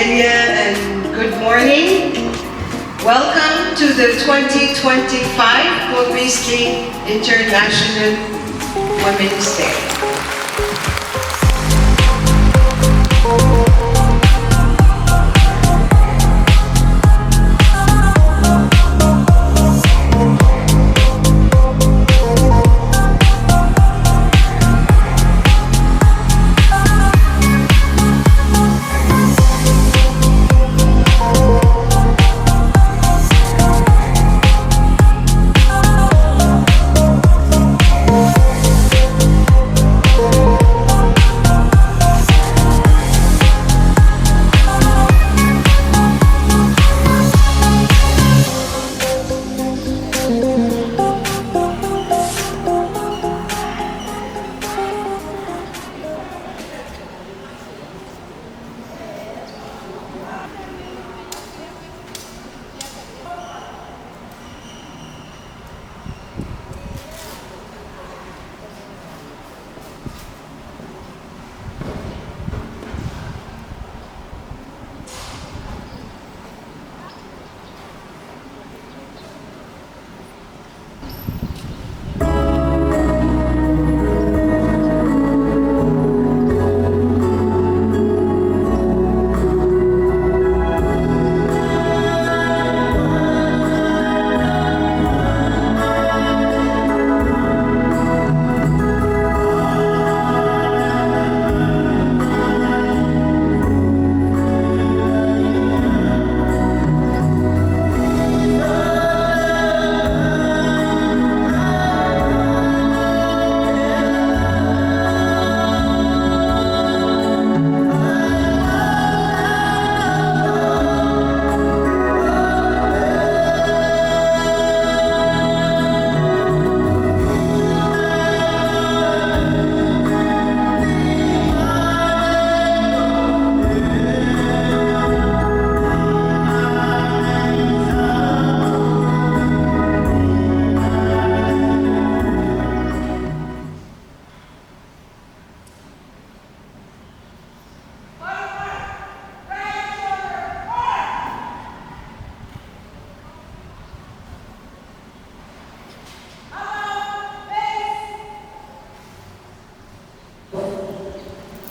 Casilelia, and good morning. Welcome to the 2025 Poor Beasley International Women's Day.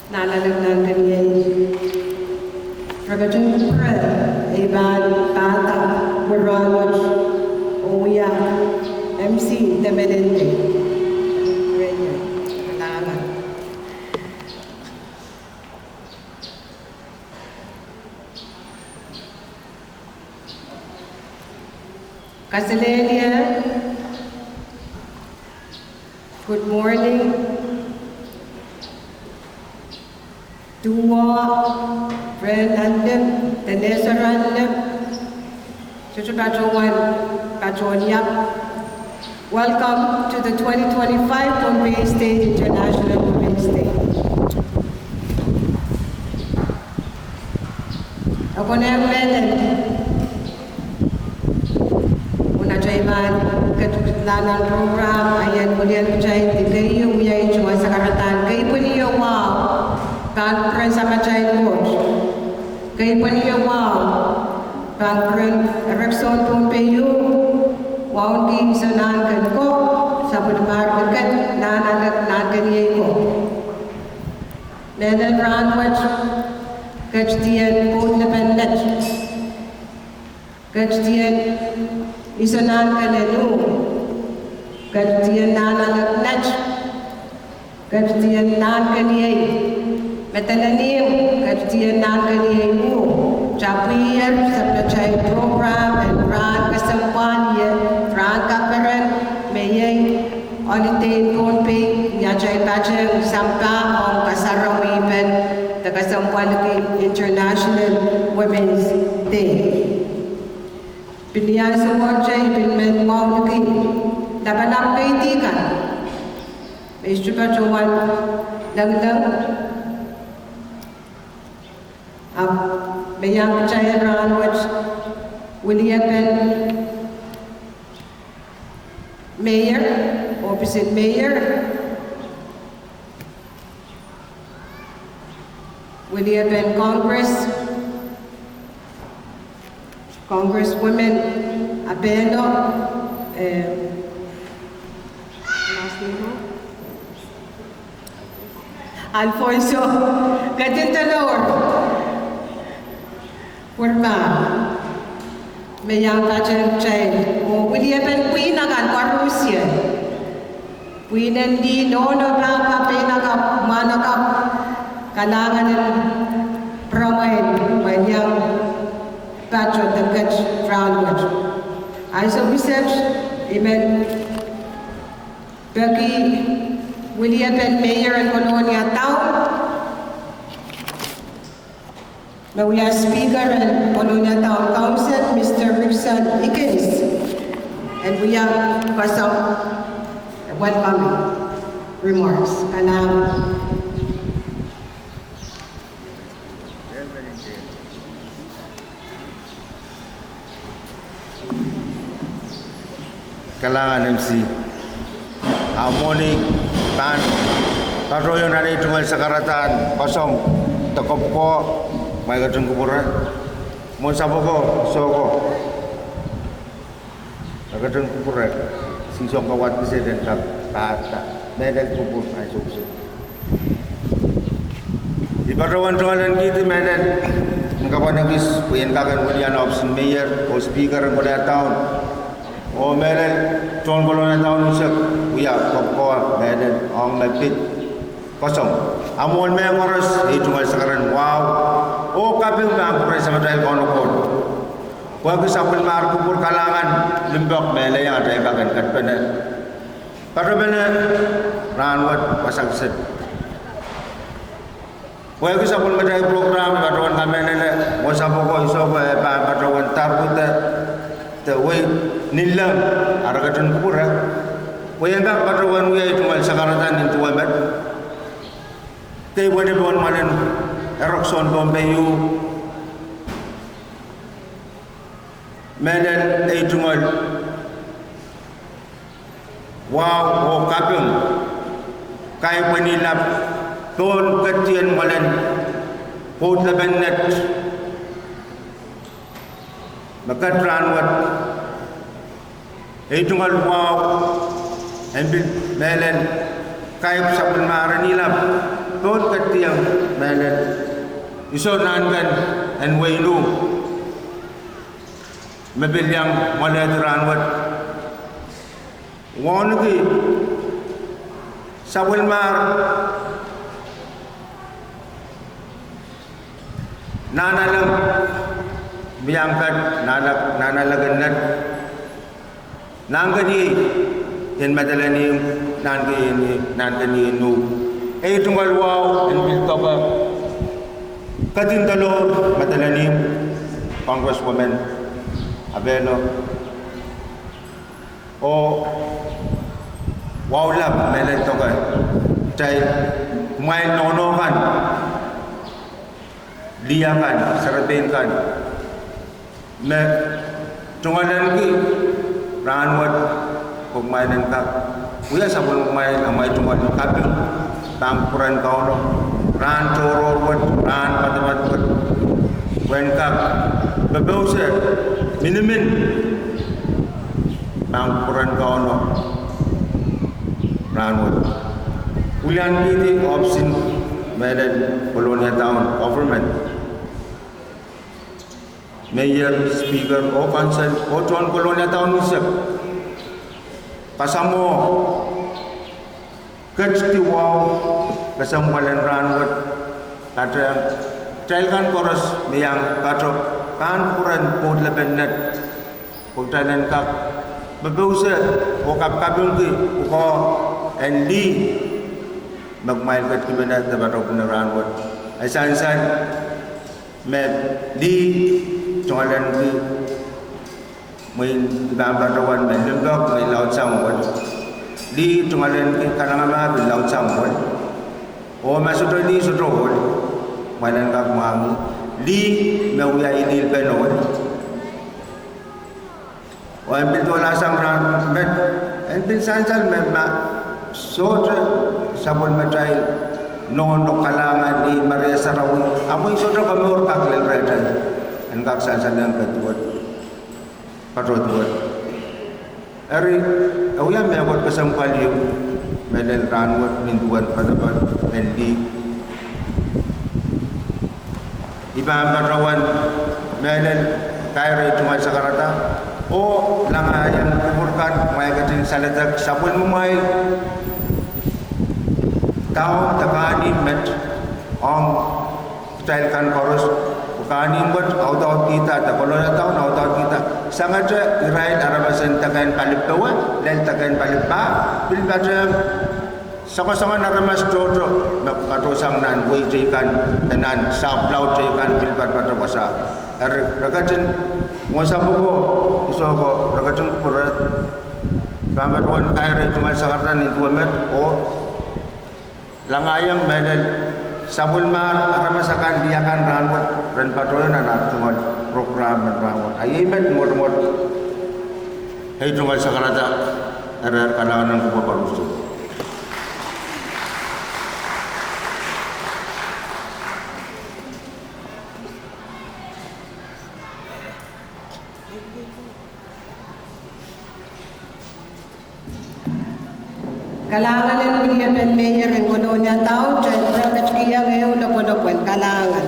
Nalalag kaniya Ragajun Pura, Iban, Bata, Murawaj, Oya, MC, Demenente. Salamat. Casilelia, good morning. Dua, Friend Andem, Denesa Randem, Chuchu Pachuan Yap. Welcome to the 2025 Bombay State International Women's Day. Ako na yung menen. Una chayman, katutlanan program, ayan ulian ko chay, di kayo uyay chua sa karatan, kayo po niyo wow. Conference sama chay coach. Kayo po niyo wow. Conference Erickson Pompeo. Wow di sa nangan ko. Sa pagdamag kat nangan niya ko. Nenen Ranwich. Kajdian Port Lebanon. Kajdian isanan kanenu. Kajdian nangan nach. Kajdian nangan niya. Metalanim, Kajdian Nangani Mu, Chapir, Sapachay Program, and Fran Kasampanya, Fran Kaparan, Mayay, Olitain Konpe, Yachay Pachang, Sampa, Ong Kasarawipan, the Kasampalaki International Women's Day. Pilihan sa Wajay, Pinmen Mawlaki, Labanap Kaitikan, Mr. Pachuan, Langlang, Bayang Chaya Ranwich, William Mayor, opposite Mayor, William Congress, Congresswoman Abeno, last name mo? Alfonso Gatintanor, Purma, Mayang Kacang Chay, o William and Queen akan Warusia. Queen and di nono na pinaka manakap kalangan ng promain manyang patro the catch roundwood. As a research, even Becky William and Mayor and Colonia Town. Now we have Speaker and Colonia Town Council, Mr. Rickson Ikens. And we have some welcoming remarks. Kalangan MC morning tan karoyon hari tunggal sakaratan kosong tekop ko mai kadung kuburan mon saboko soko kadung kuburan sisong kawat presiden kap ta medan kubur ai sukse di barawan tungalan kita medan kapan habis puyen kagan kemudian option mayor o speaker kemudian tahun o medan John Colonia Town Usak, Uya, Kopko, Medan, Ong Lepit, kosong. Amon me koros itu sekarang wow. Oh kaping bang pura sama dai konokon. Wa bisa pun mar kupur kalangan limbok mele yang ada kagan kat bene. Pada bene ranwat pasang set. Wa bisa pun medai program kaduan kamene le mo sapoko iso ba kaduan tarbuta te we nilam ara kadun kupura wayanga kaduan we itu mal sakaratan itu wamet te wone bon manen erokson bombeyu meden itu mal wow o kapung kai penilap ton ketian malen pot lebenet maka ranwat itu mal wow ambil melen kai sabun marani lap ton ketian melen iso nangan en waylu mabil yang malet ranwat won ki sabun mar nanalam biangkat nana laganat nangani en madalani nangani nu tungal wow en bil toba kadin dalo madalani Congresswoman Abeno o wow lab melen toga tai mai nono kan liakan serbenkan me tungalan ki ranwat pemainan kap uya sabun pemain amai tungal kapil tampuran kauno ran cororwat ran patamat wen kap bebause minimin tampuran kauno ranwat ulian ki option Medan Colonia Town Government Mayor, Speaker, o Council, o John Colonia Town Usak kasamo kectiwaw kasamualan ranwat kata trailkan koros meyang katrok kan kuran pod lebenet putanan kap bebeuse o kap kabung ki ko endi magmail kat kibena tabato punaran wat asan me di tungalan ki main gambar rawan men lembok mai laut samwan di tungalan ki kananga bil laut samwan o masuk di sutro manan kap mangi di mawya idil penol o ambil tola samran men en bin sansan men ma sotre sabon matay nono kalangan di Maria Sarawi amoy sotre kamor kaklel redan en kaksan sanang ketuat patut buat. Hari awak yang buat kesempatan you, medal ranwat mintuan pada mendi. Iba berawan medal kaya cuma sekarang. Oh, lama yang kuburkan mai kating salatak sabun mumai. Tahu takani met ong style kan chorus kani buat auto kita tak kalau dah tahu auto kita sangat irai arabasan takan palip bawa dan takan palip ba bil baca sama-sama naramas jodoh nak atau sang nan bui jikan dan sablau jikan bil pada masa rakatin masa buku isogo rakatin kurat ramai orang kaya cuma sekarang itu amat oh langayang medal sabun mar aramasakan dia kan ranwat dan patrolan anak cuma program ranwat ayemet mod hey cuma sekarang ada kalangan kubu baru. Kalangan ng William and Mayor ng Colonia Town, dyan sa kachkiya ngayon na Polopan, kalangan.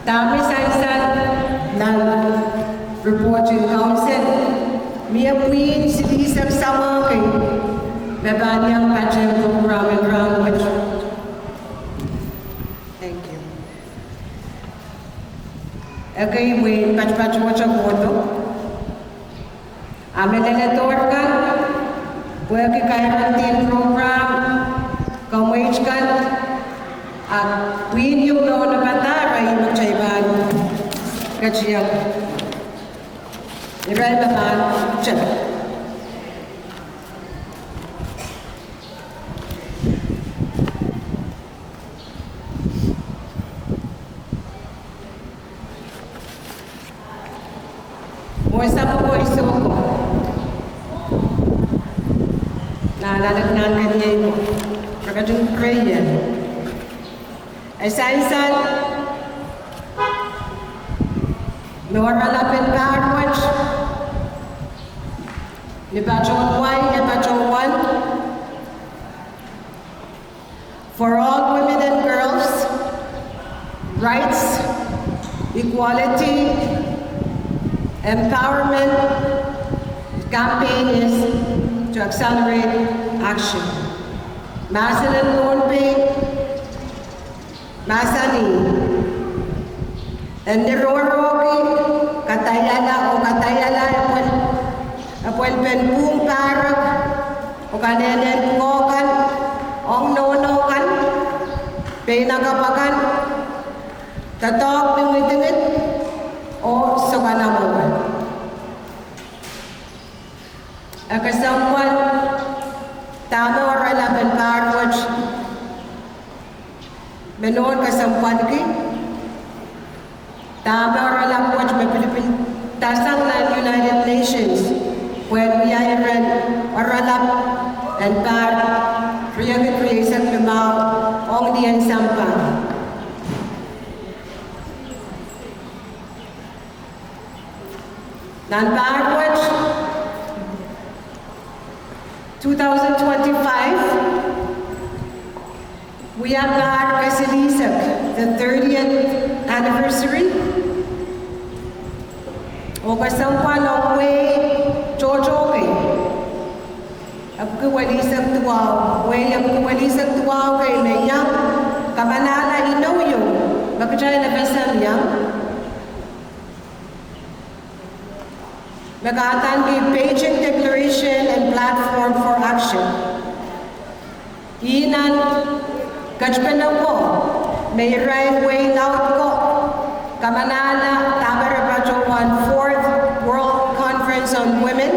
Dami sa ng Reporting Council, Mia Queen, sinisag sa mga kay Bebanyang Pageant Program and Language. Thank you. Okay, we patch watch ang boto. Amin deletor kan, pwede kaya ng program, kamwage kan, at win yung noon na patara, yung magtsaiban, katsiyang, iral naman, siya. Isa po po iso ko. Nalalagnan niya ito. Pagkatong Korean. Ay sa-isan, nawaralapin backwards. Ni Bachong Y, ni Bachong 1. For all women and girls, rights, equality, empowerment campaign is to accelerate action. Masalan Lorpe, Masani, and the Roroki, Katayala o Katayala, Apol Penpung Parag, o Kanenen Kokan, Ong Nonokan, Pinagapakan, Tatok Tingit, o Sokanamogan. Akasampan, tama oralaban parwaj, menon kasampan ki, tama oralapwaj may Pilipin tasang na United Nations, when we are oralap and par, riyagit riyasang lumaw, ong diyan sampang. Non-backward, 2025, we have Bar Kasilisak, the 30th anniversary. O kasampan ng way Jojoke. Abkuwalisang tuwaw, way abkuwalisang tuwaw kay Mayang, kamanala inoyo, bakit na besam yang? Nagatan the Beijing Declaration and Platform for Action. Inan kachpenaw ko, may right way out ko. Kamanala, Tabarabacho 4th World Conference on Women.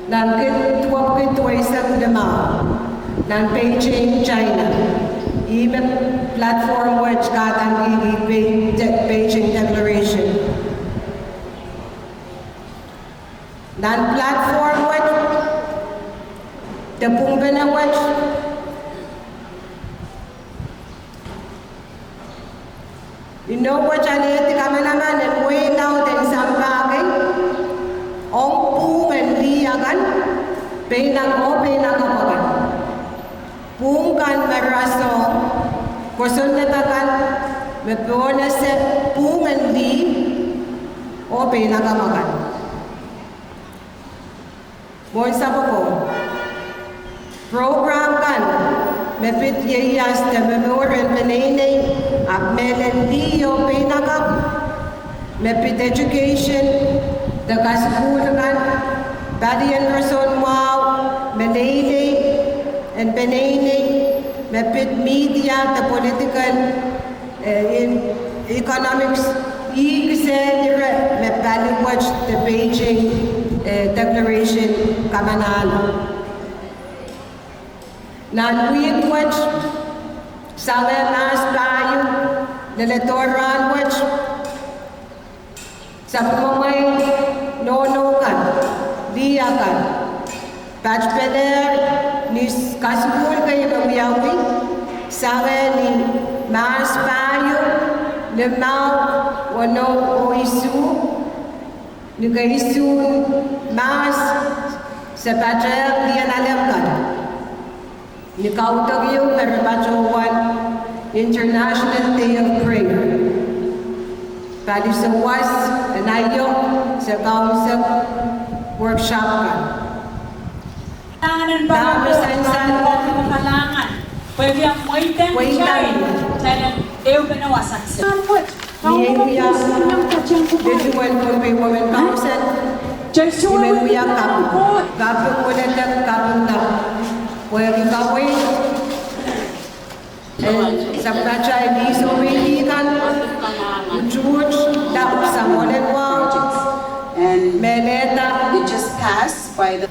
Nan kitwap kitway sa dama. Nan Beijing, China. Even platform which katan the Beijing Declaration. Dan platform which the Pungbana which know what aleti kama naman and way now din isang bagay. Ang pungan liyagan, pinag-kapagan. Pungan marasong, kusun natakan, mepona se pungan li, o pinag-kapagan. Mohon sabo ko, program kan, mepit yeyas na memoran penenay, at melendiyo pinagap, mepit education, the kaspulangan, badian rason wow, menenay, and penenay, mepit media, the political, in economics, mepali watch the Beijing Declaration Kamanalo. Nan-wing watch, sa nas tayo, nalatoran watch, sa pumamay, nonokan, diyakan, patchpeler, ni kasipul kayo kamiyawi, sa ni mas tayo, lemau, wano o isu, ni kaisu, mas, sa patcher, diyan alamkan. Ni kautag yung Marabachowan International Day of Prayer. Pali sa was, anayo, sa kausap, workshop ka. Tangan ba ang kalangan? Pwede ang waitan child. Sana Deo ganawa success. Niya Dejuan Kumpi Women Council. Niya Kapun. Kapun mo na lang, kapun na. Pwede kawin. Sa pracha, hindi sumihikan. George, tapos sa Molenwang. And Meleta. it just passed by the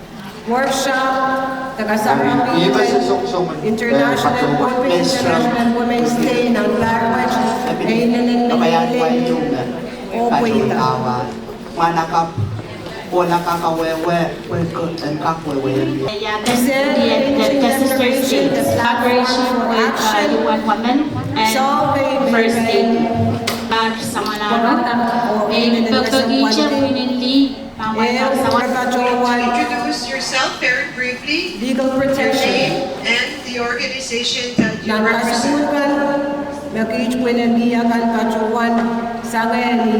Workshop, taga-Sarang International Women's Day ng Larwach, ay nananili o Puita. The sisters collaboration with UN Women and First Aid. Sa Malaro, Dr. Gicha Pinili, Introduce yourself very briefly, Legal your protection. name and the organization that you Nang represent. kasulukan, nakikipinaniyakan pacuan sa ngayon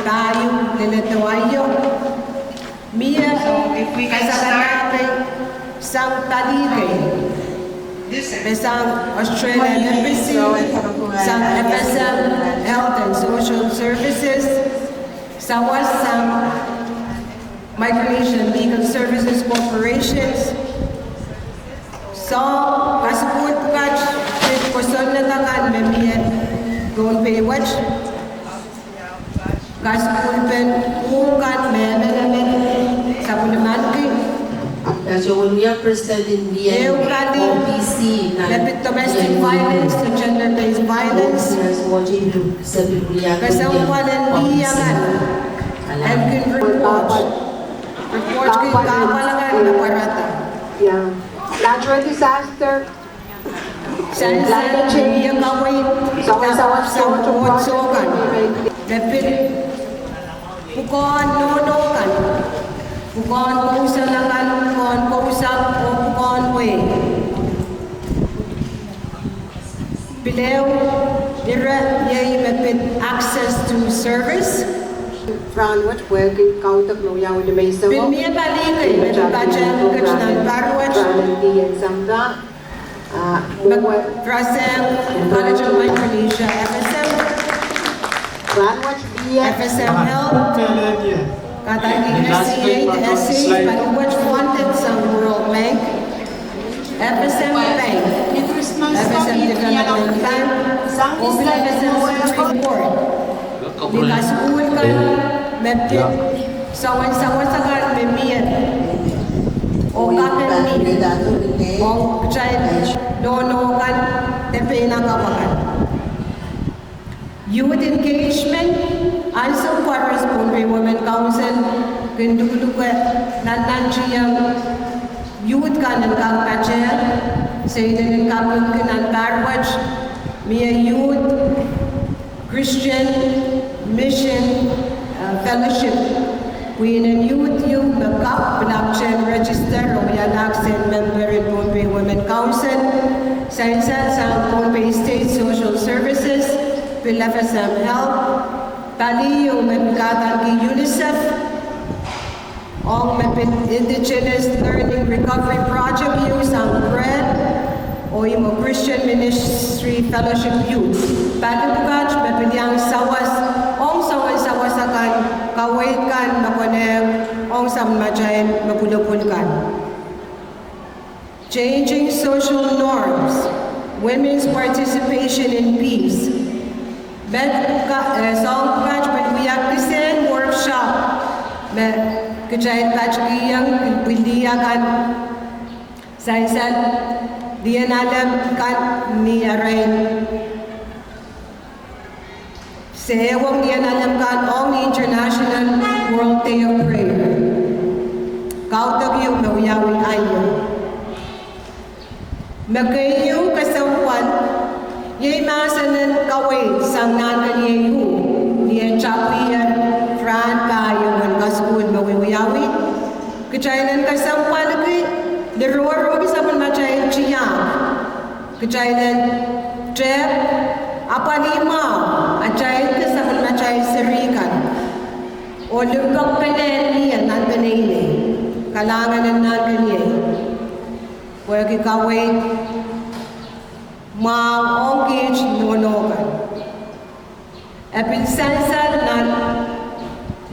tayo nilatawayo. Mia, So, if we can kasaganapin sang taligay. Listen. Besang Australian Embassy, sang FSM Health and Social Services, sa wasang Migration Legal Services Corporations, so kasiput catch with person na takan memiyan don't pay watch kasiput pen bukan memen sa punaman kay So when we are presented in the OPC, Lapit domestic violence to gender-based violence, kasawalan liyangan, and can reports kay kapalangan na parata. Yeah. Natural disaster, Climate change, yung kaway, sa buwot-sokan, lapit, pukon, nonokan, pukon, pausalangan, pukon, pausap, o pukon, way. Pilew, yay, lapit, access to service. Franwich, working counter no yaw ni may sa Pinmiya balikay, medyo kachan, barwach, and Samda. Frasem, College of Micronesia, FSM, Franwich BF, FSM Health, Kataki SCA, the SCA, Paluwach wanted some World Bank, FSM Bank, FSM Development Bank, Open FSM Supreme Court. Di kaspool ka, mepit, sawan-sawan sa ka, memiyan. O kapen ni, o child, nono kan, tepe na kapakan. Youth engagement, also correspond by Women Council, kendulu ka, nananjiyang youth ka ng kakacher, sa ito ng kapag kinang barwach, miya youth, Christian Mission Fellowship. Queen and Youth Makeup Blockchain Register o yan accent member in Pohnpei Women Council. Sainsan sa Pohnpei State Social Services, PhilFSM Health, Tali yung mabikatan ki UNICEF, ang Indigenous Learning Recovery Project Youth ang PRED, o yung Christian Ministry Fellowship Youth. Patutugaj, mapiliang sawas, ong sawas akan, kawait kan, makoneg, ong sammadjain, mapulupulkan. Changing social norms, women's participation in peace. Song patch pagbiyak kisen workshop. Kajayan patch kiyang biliyakan. Sainsan, diyan alam kan ni Arain. Sewang diyan alam kan ang International World Day of Prayer. Kautag yung mawiyawin ayo. Magayon kasawan, yay masanan kaway sang nanganiyayu. Diyan chapuyan, Fran kayo ng kaskul mawiwiyawi. Kajayan kasawan lagi, deroro bisa menmacai ciang. Kajayan Jeb, apa lima, ajayan bisa menmacai serikan. O lembak penen niyan nanganiyayi. Kalangan ng nanganiyayi. Wagi kaway maongkij nonokan. Epinsansan nan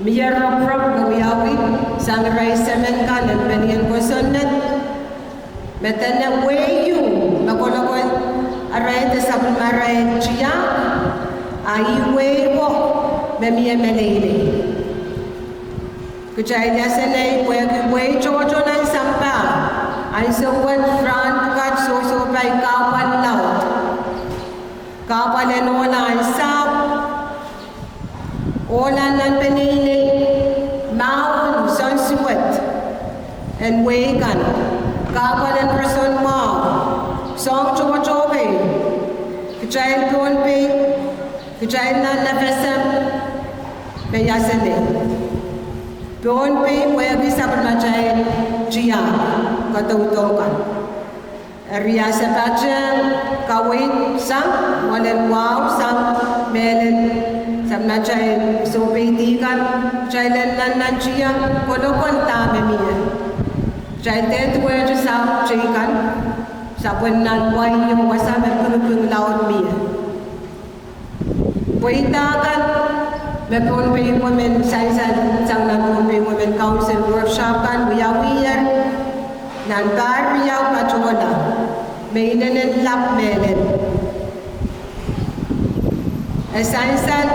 miyarap-rap gawiyawi sang ray semenkan ng penian kosonat. Metana wayu makolokon aray tasabun maray chiya ay wayo memiya melele. Kuchay yasanay wagi way jojo ng sampa. Ay sawan Fran kat so by kawan laut. Kawan and ola ang sap. Ola ng penile. Maun sunsuet. And wagan. Kawan and person mo. Song chokochoke. Kajayan Pohnpei. Kajayan na nafesam. Mayasane. Pohnpei wagi sa pagmajayan Jia. Katautokan. Ria sa pachang kawin sang walen wow sang melen sam na chay so peitikan chaylan nan nan chiyang kolokon ta memiya. Chay tet wer sa chikan sa nan wai yung wasa merpung laut miya. Poitakan Pohnpei Women Sainsan sang Pohnpei Women Council workshop kan wiyawiyar nan bariyaw pachola may nanen lap melen. Sainsan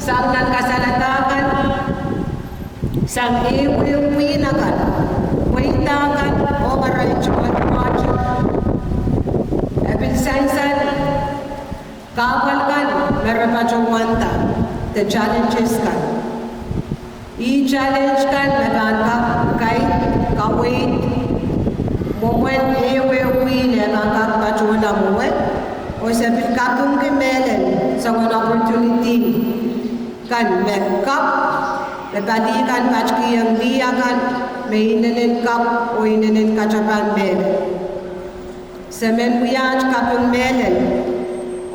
sang nan kasalatakan sang iwinakan waitakan o maranchuan project. Sainsan kawal kan merapachawanta the challenges kan i-challenge kan mabangka kay kawait Momen ewe wine mangkak pachola momen o sa pilkatong kimelen sa one opportunity kan mekap lebalikan pachki yang liakan may inanin kap o inanin kachapan melen sa menwiyaj kapong melen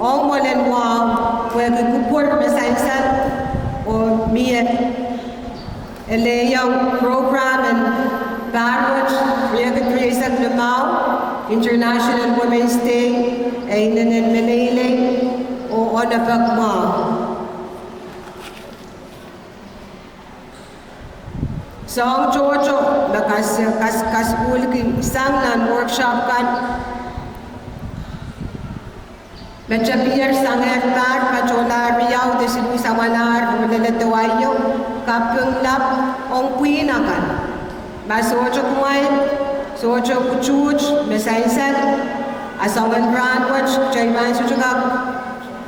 o molen wow pwede kupur mesainsan o miye eleyang program and Barwach, Riyagat Lamau, International Women's Day, Ainan and Manila, o Onabagma. So ang Jojo, nakaskul isang nan workshop kan, Medjabir sang hektar, Pachola Riyaw, Desilu Samanar, Ulalatawayo, Kapung Lap, Ong Puina kan. Masocho kumain, socho kuchuch, mesainsan, asangan brandwatch, jayman suchugak,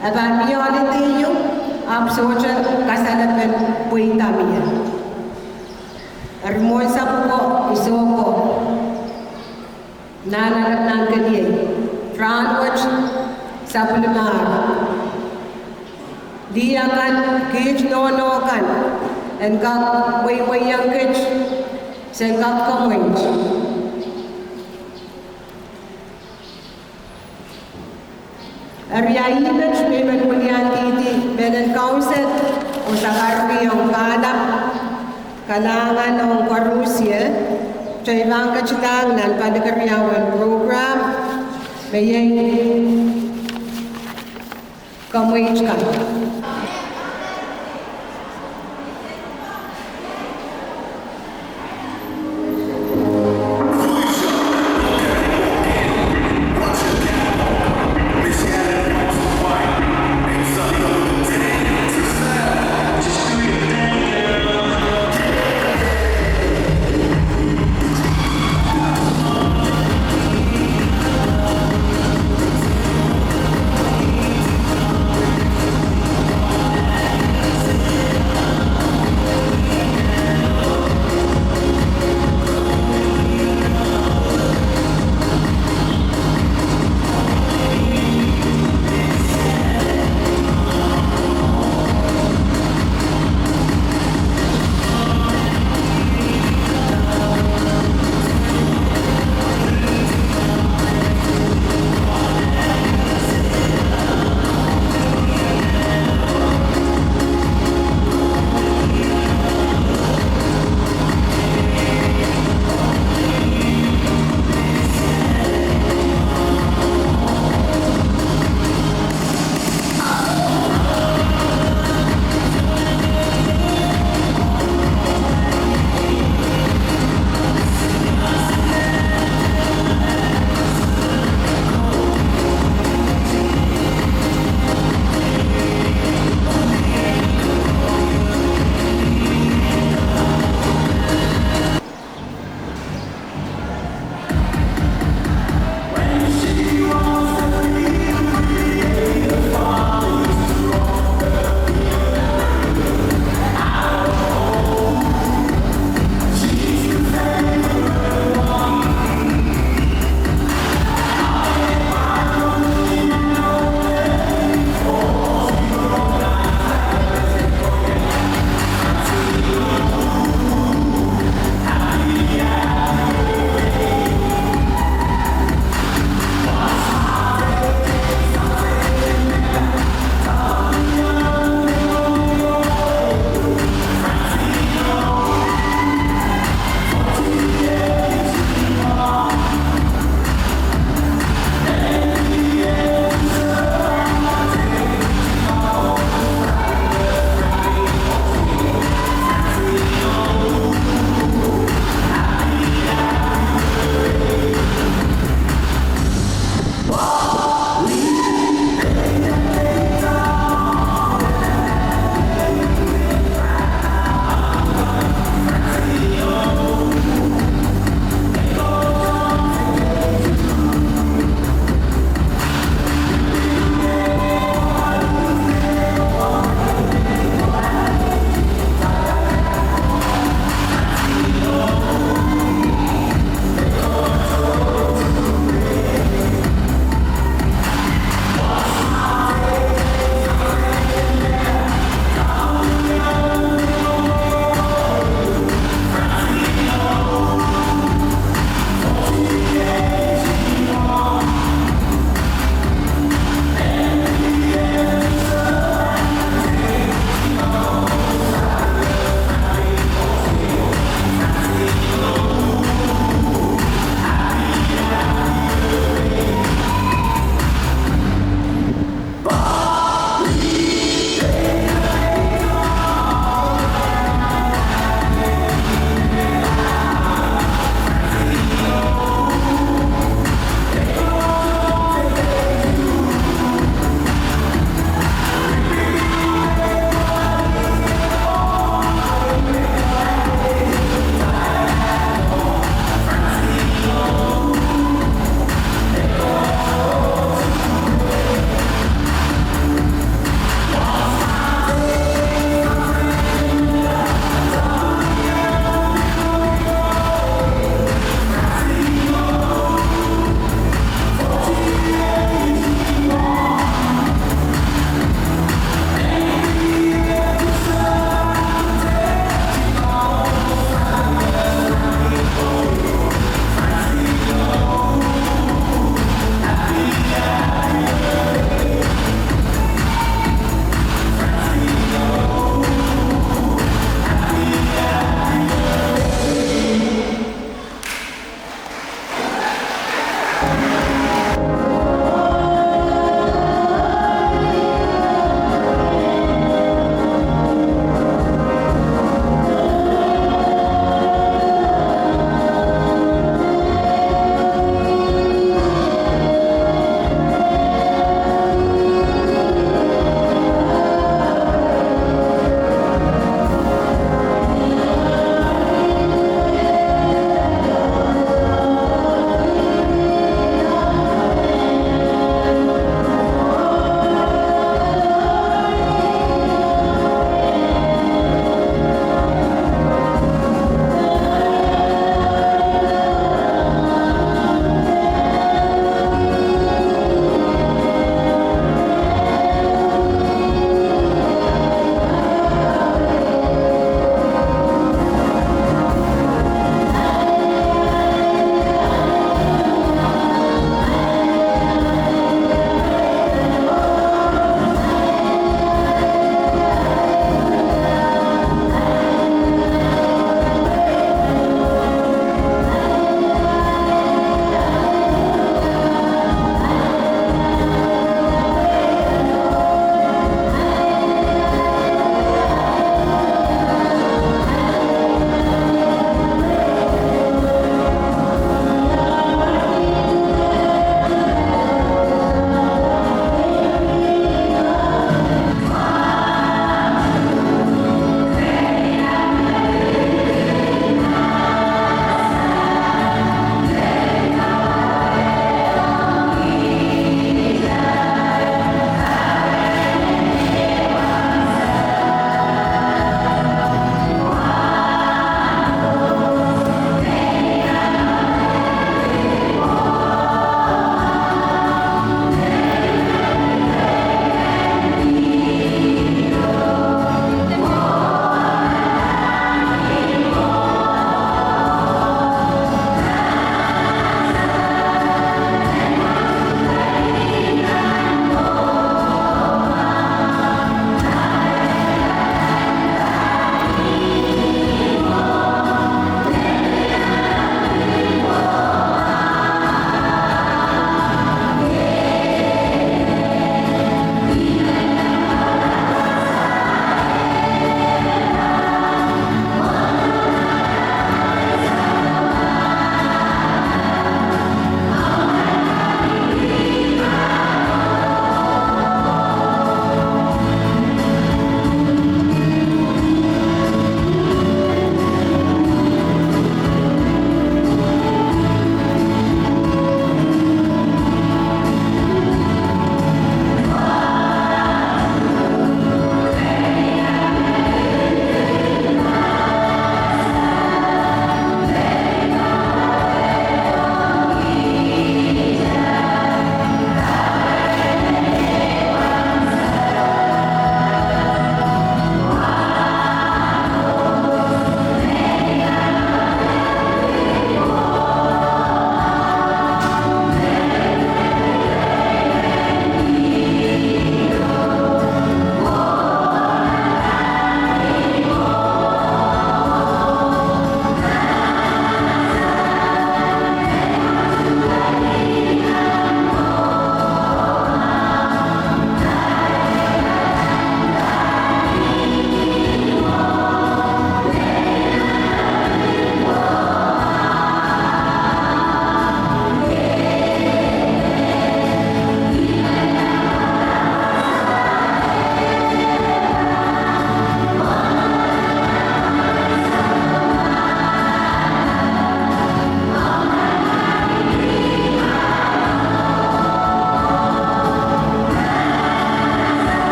aban miyoliti yung, socho kasalat men puita miya. Armon sa puko, isoko, nananap ng kaniye, brandwatch, sa pulimar. Di akan kich no kan. En kak way yang kich. Sen kak kamwing. Ariyaibet memen kulian titi benen kauset o sa karpi ang kanap kalangan ng Karusya sa ibang kachilang ng Padagariawan program mayay kamuit ka.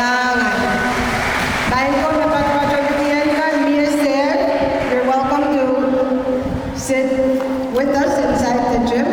kailangan. Dahil po napagpatuloyan ka, Mia said, you're welcome to sit with us inside the gym.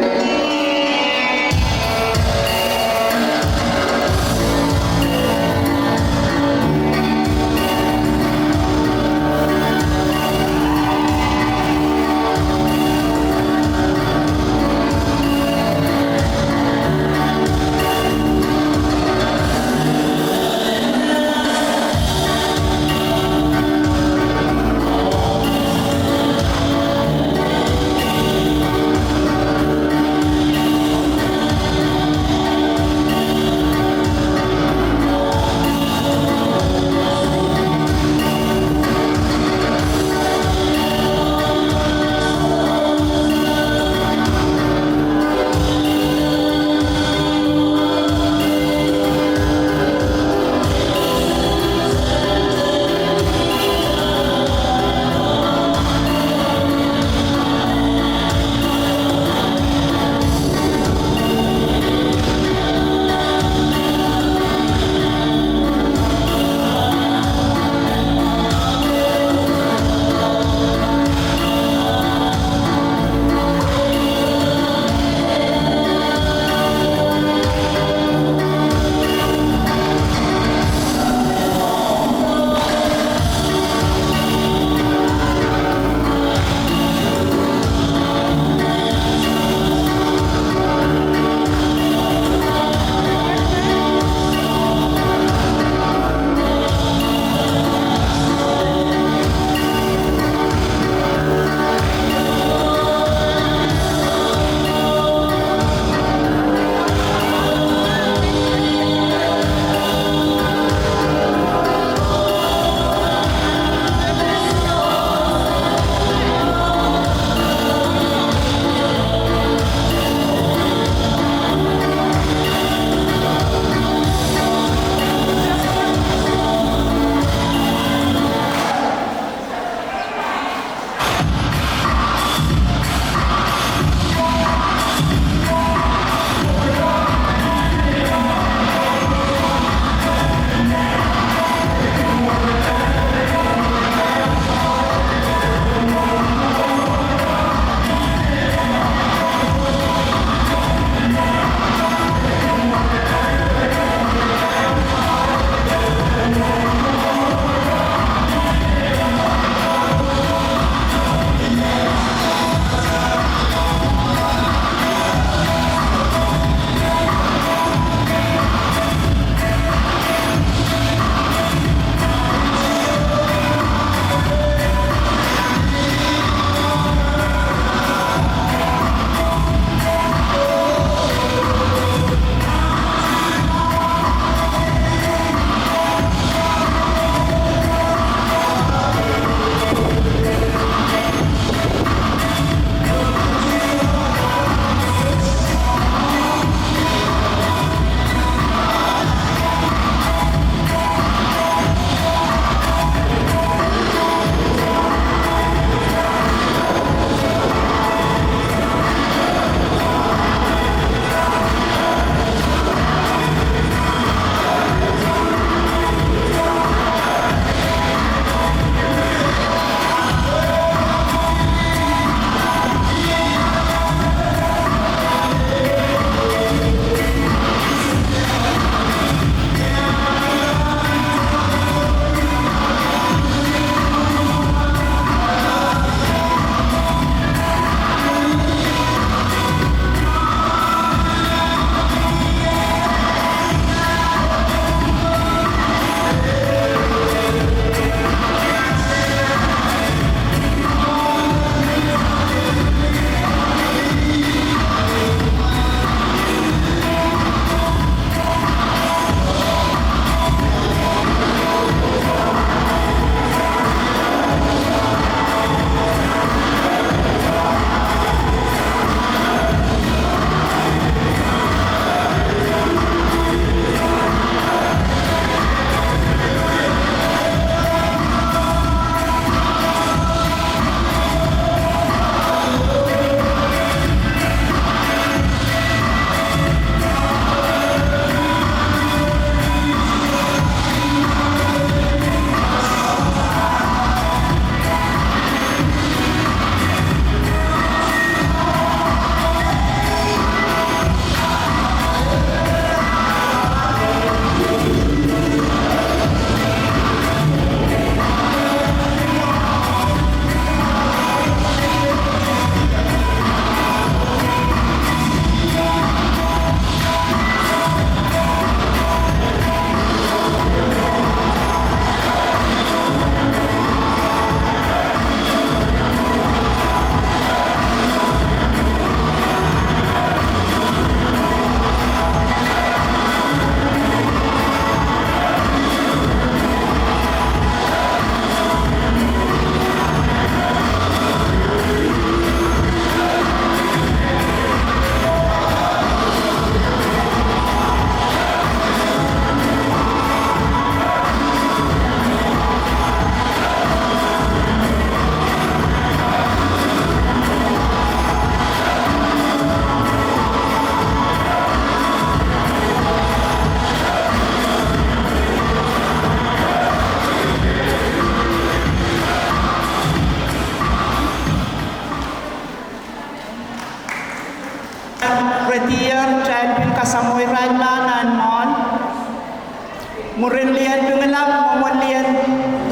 mo rin liyan pingalam mo liyan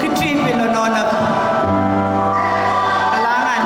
kitrin pinononak kalangan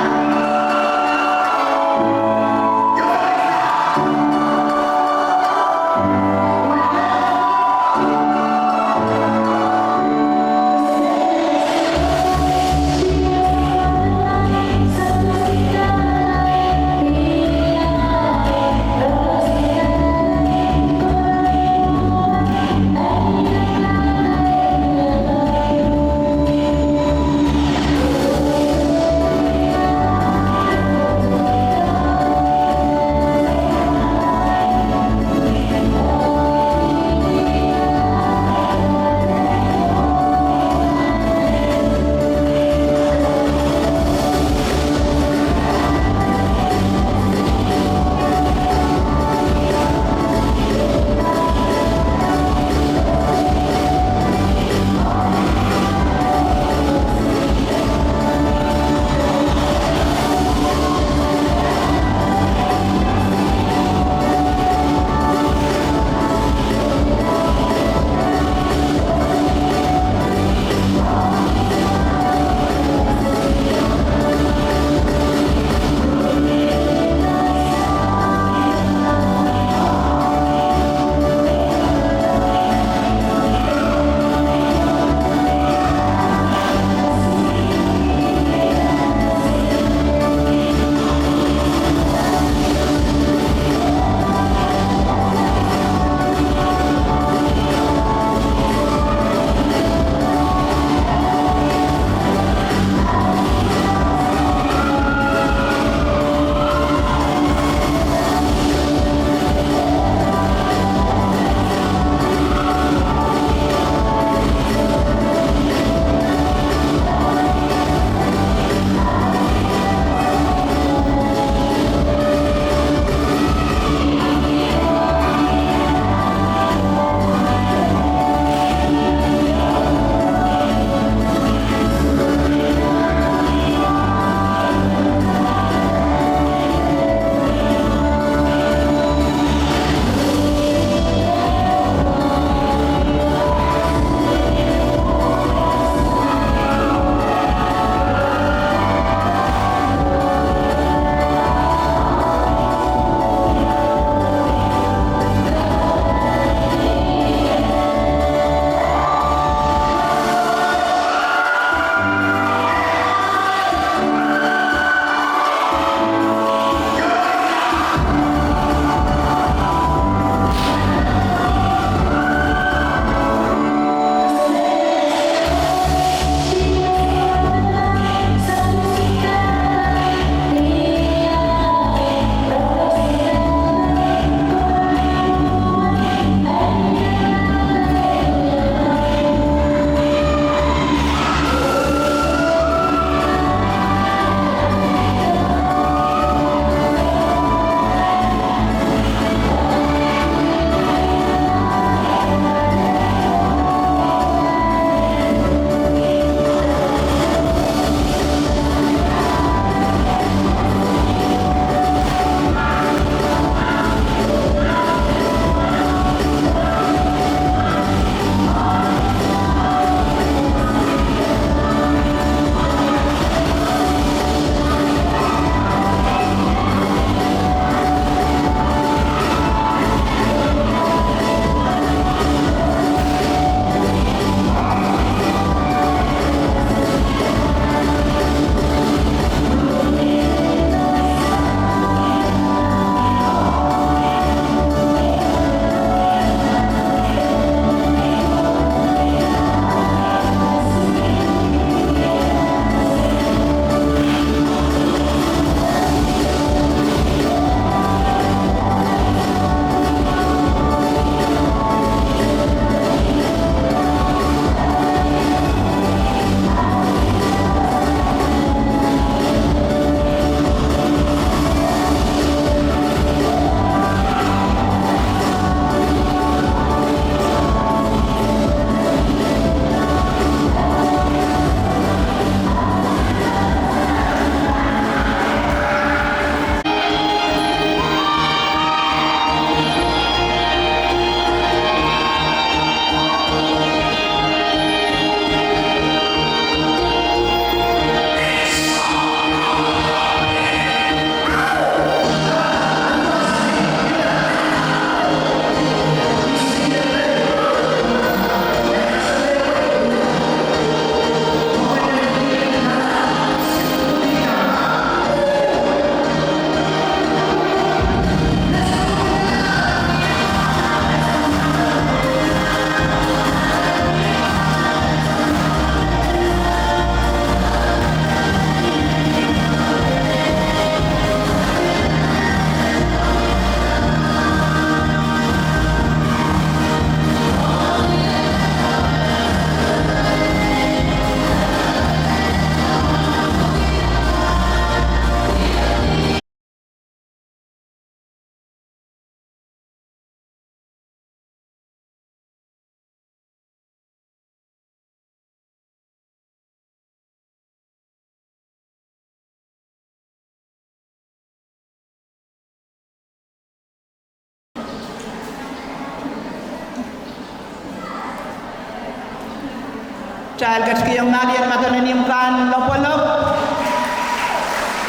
Child kat kiyang nalian matanim kan lopolop.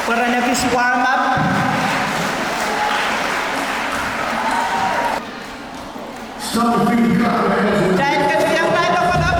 Para nagis warm up. Child kat kiyang kan lopolop.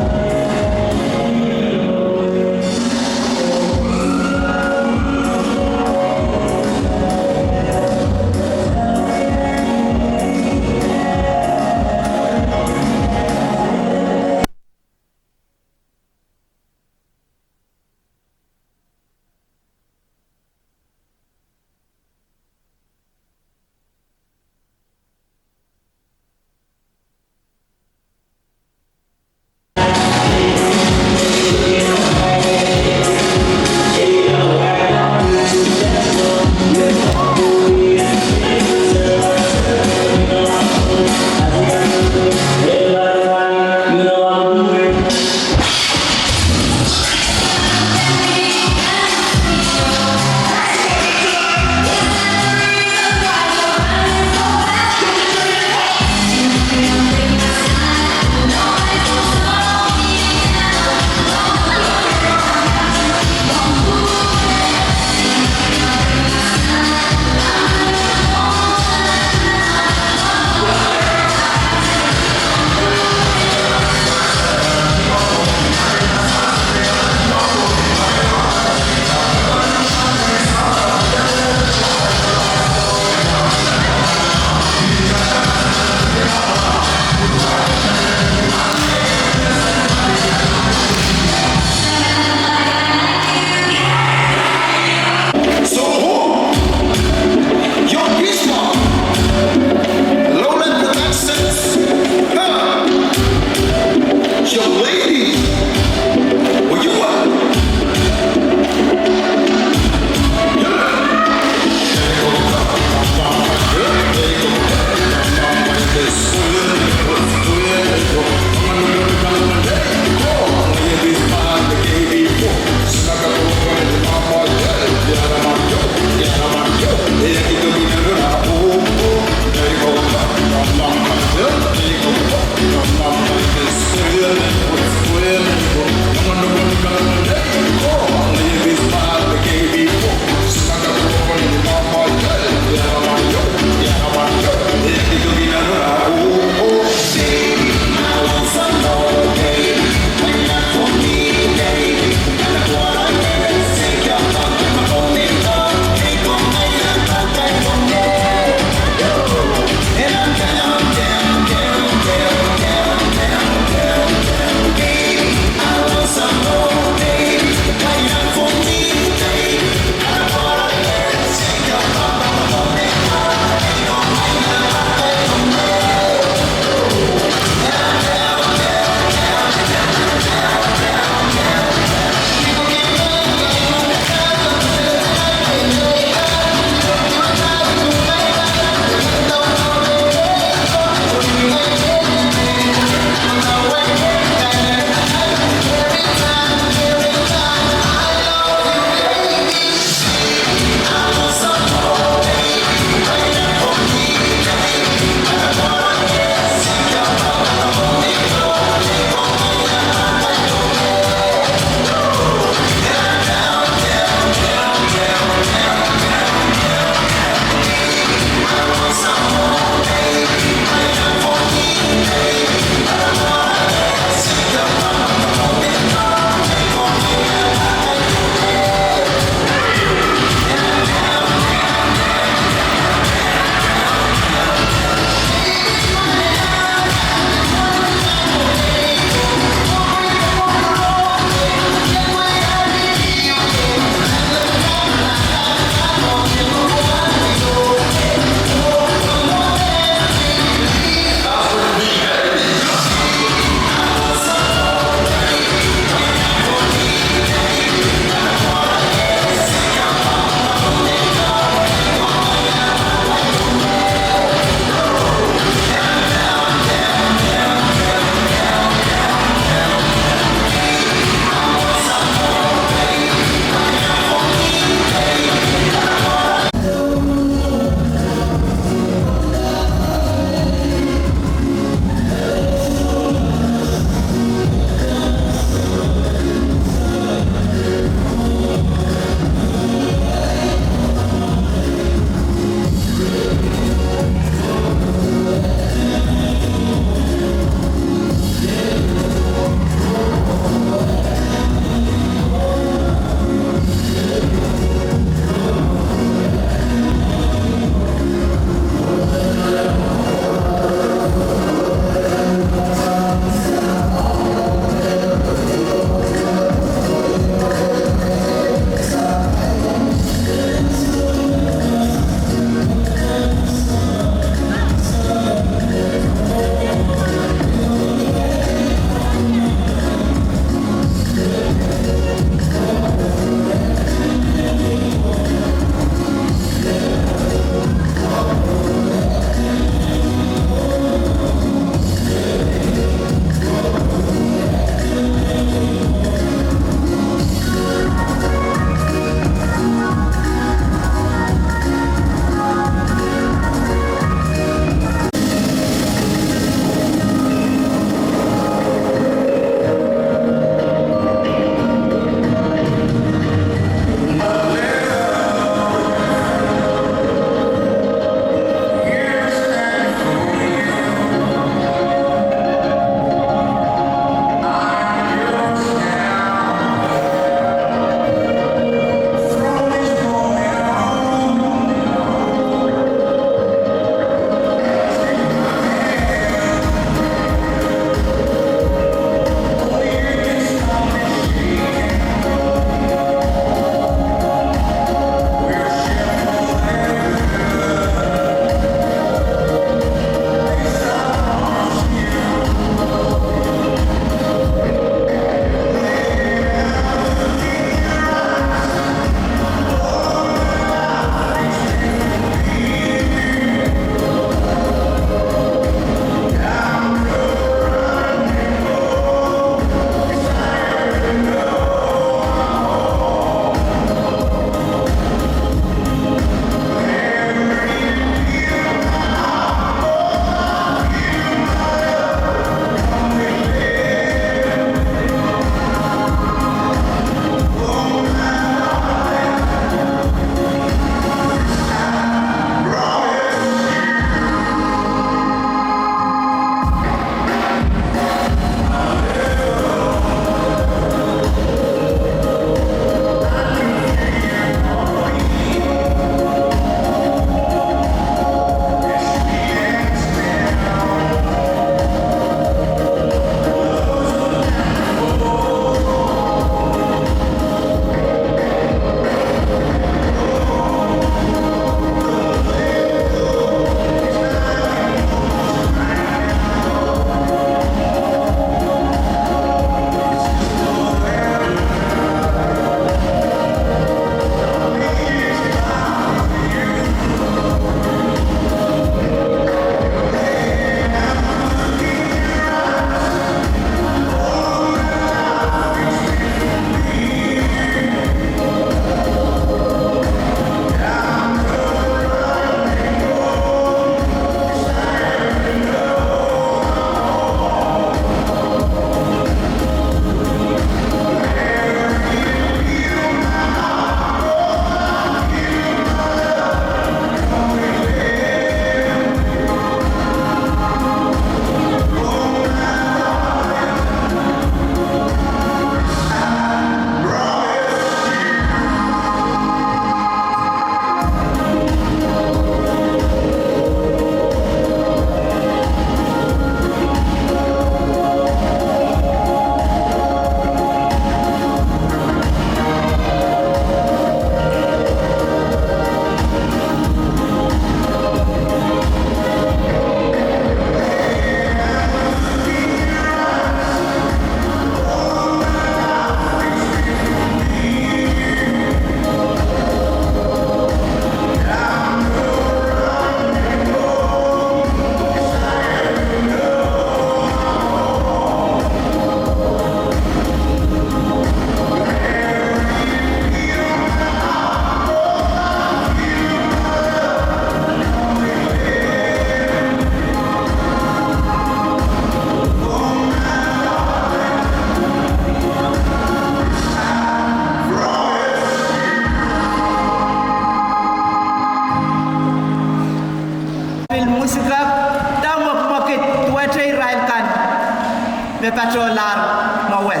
le patrolar mawel.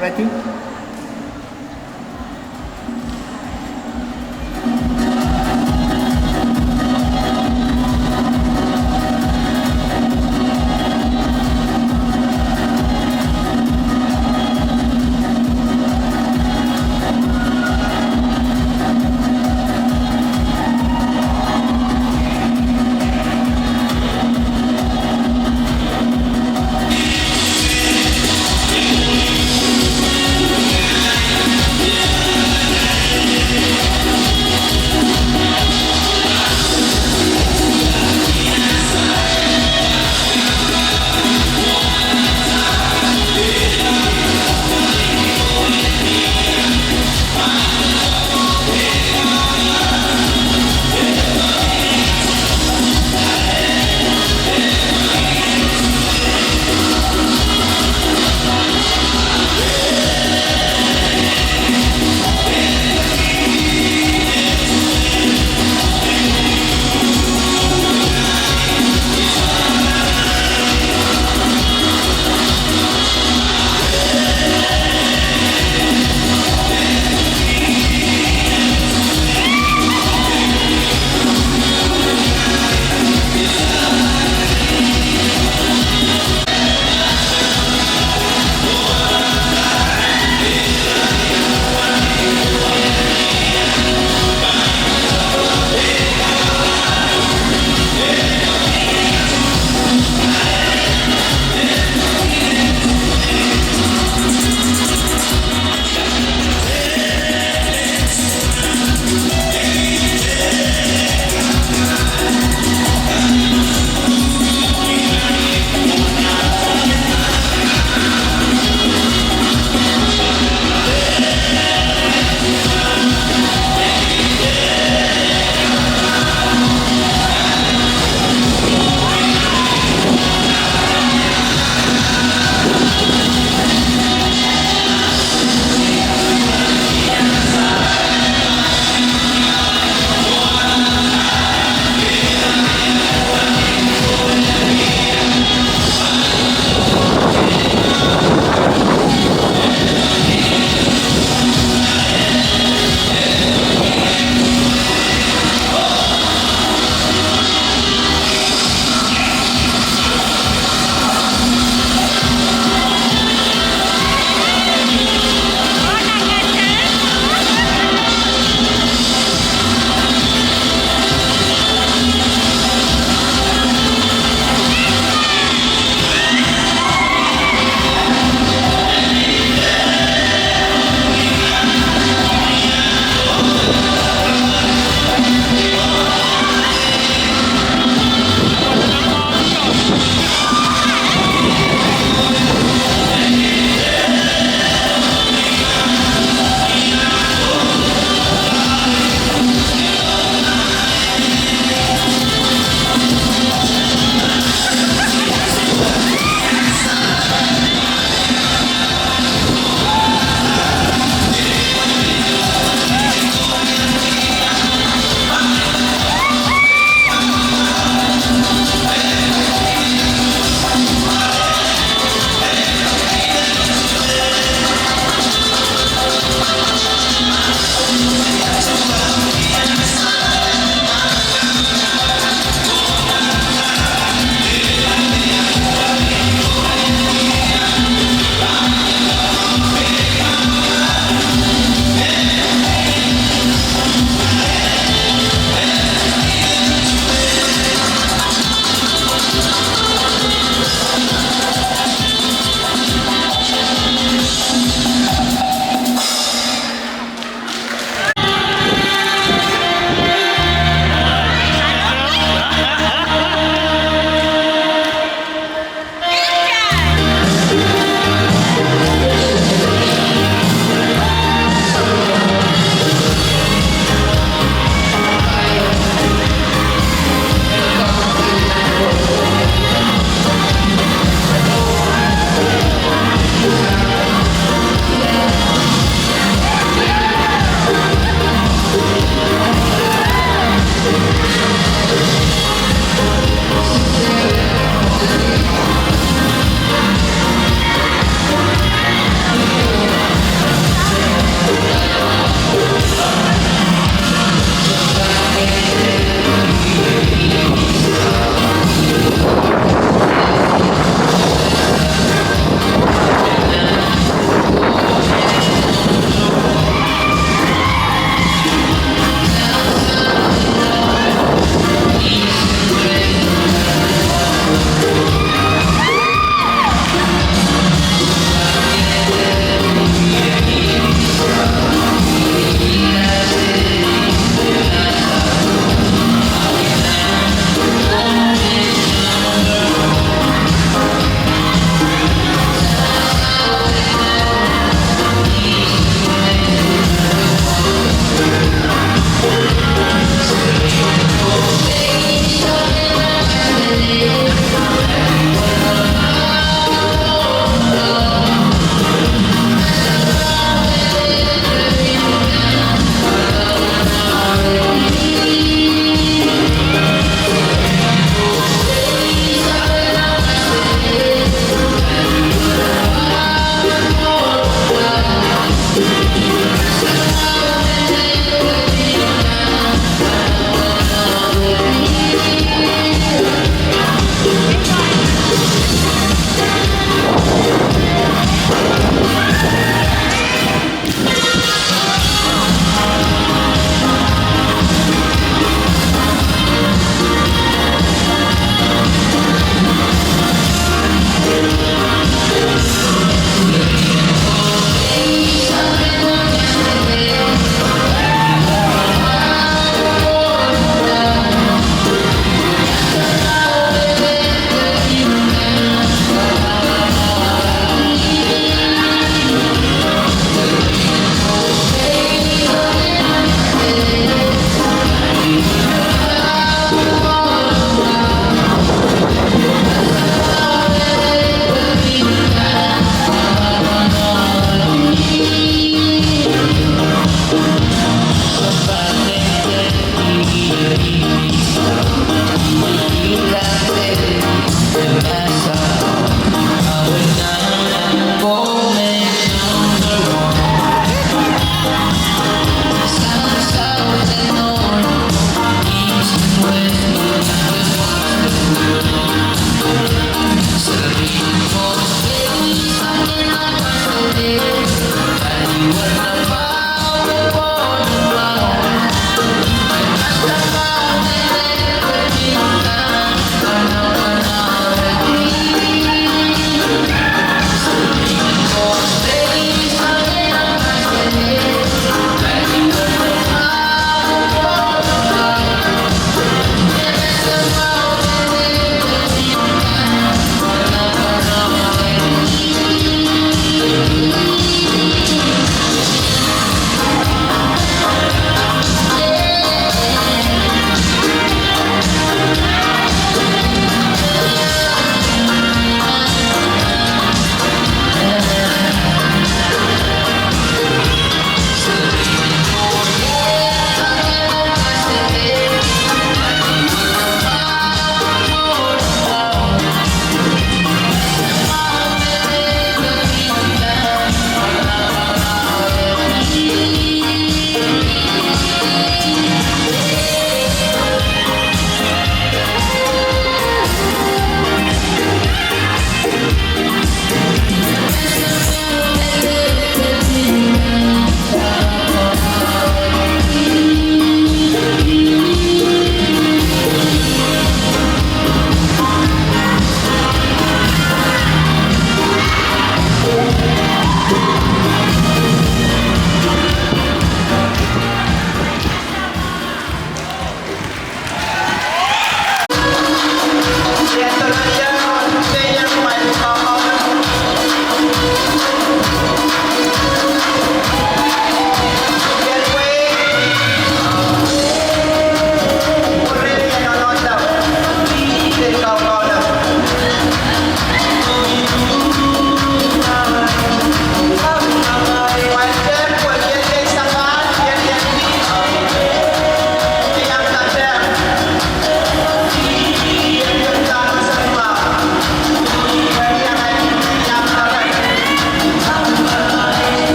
Ready?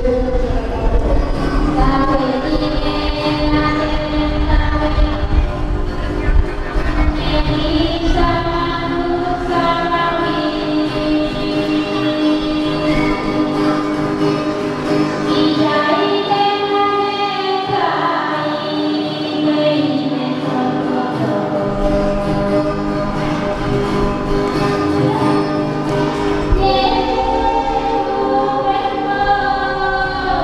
Hãy subscribe cho kênh Ghiền Mì Gõ để không bỏ lỡ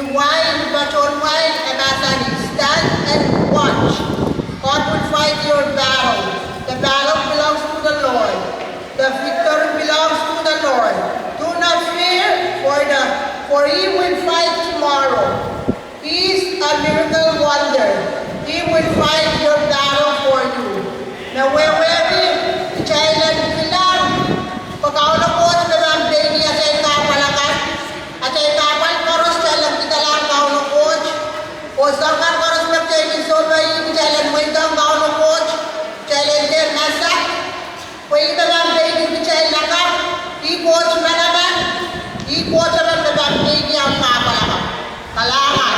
the wine, the bottled wine, and Asani, stand and watch. God will fight your battle. The battle belongs to the Lord. The victory belongs to the Lord. Do not fear, for He will fight tomorrow. He is a miracle wonder. He will fight your battle for you. Now we're ready. Child bilang. Pagkaula po na naman baby at ay kapalakan. At ay kapal koros dalam kita lang kauno coach. O sangkan koros magcayang sobay child mo itang kauno coach. Child din nasa. Pwede naman baby child nakap. I-coach na naman. I-coach naman naman baby ang kapalakan. Kailangan.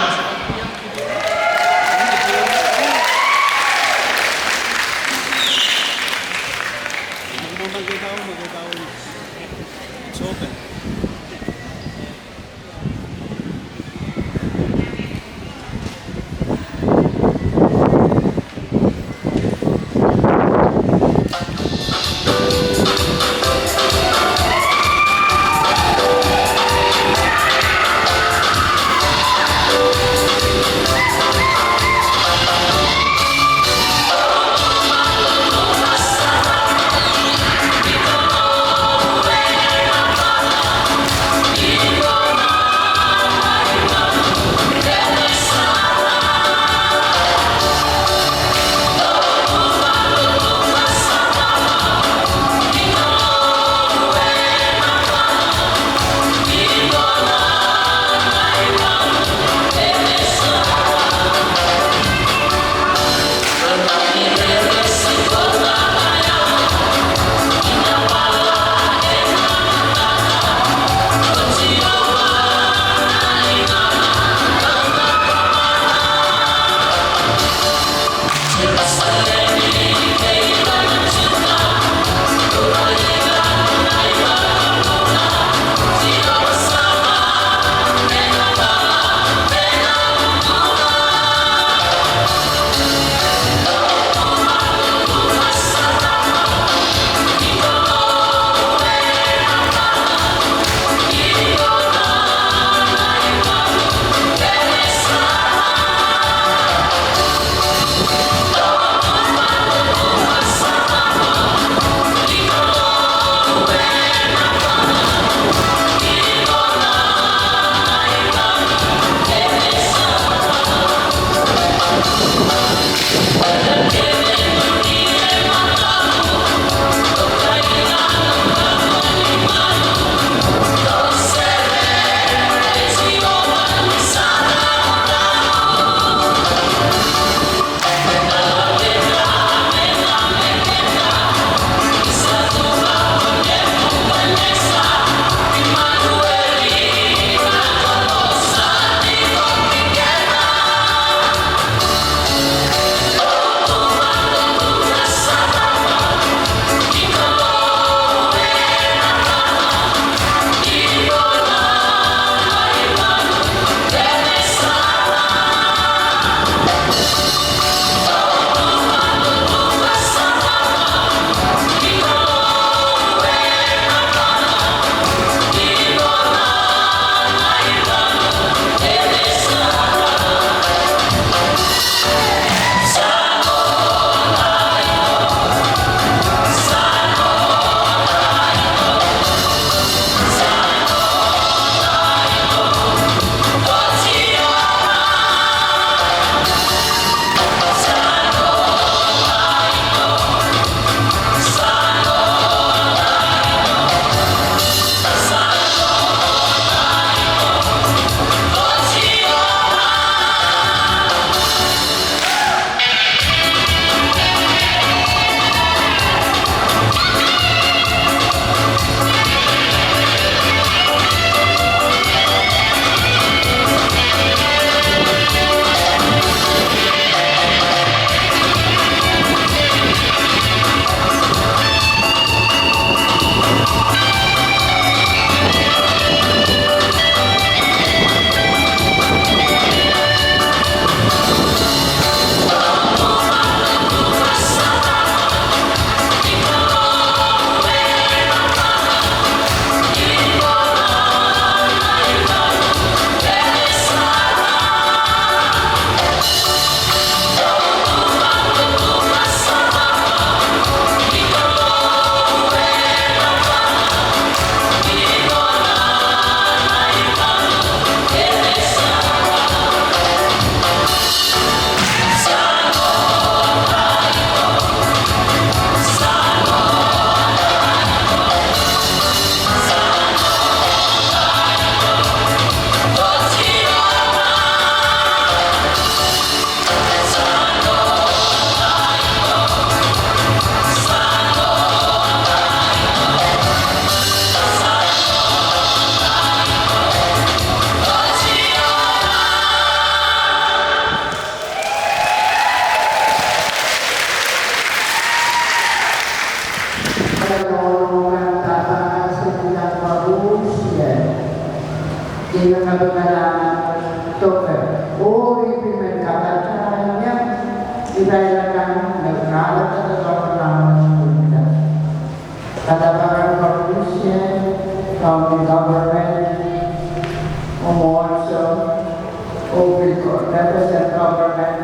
represent government,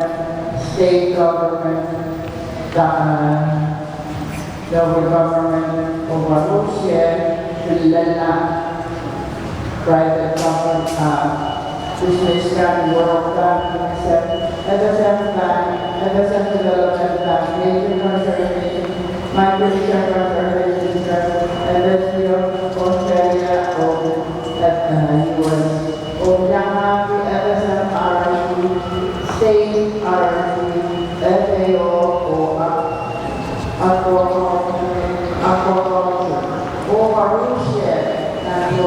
state government, the government of Russia, Finland, private government, business can work at the same time, development plan, nature conservation, migration conservation, and the Australia or US. O jangan RRC, state RRC, FAO, o aquaculture, o Malaysia, and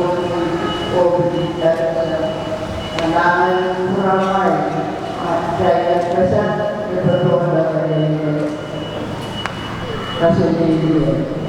ramai saya present di beberapa daerah. Terima kasih.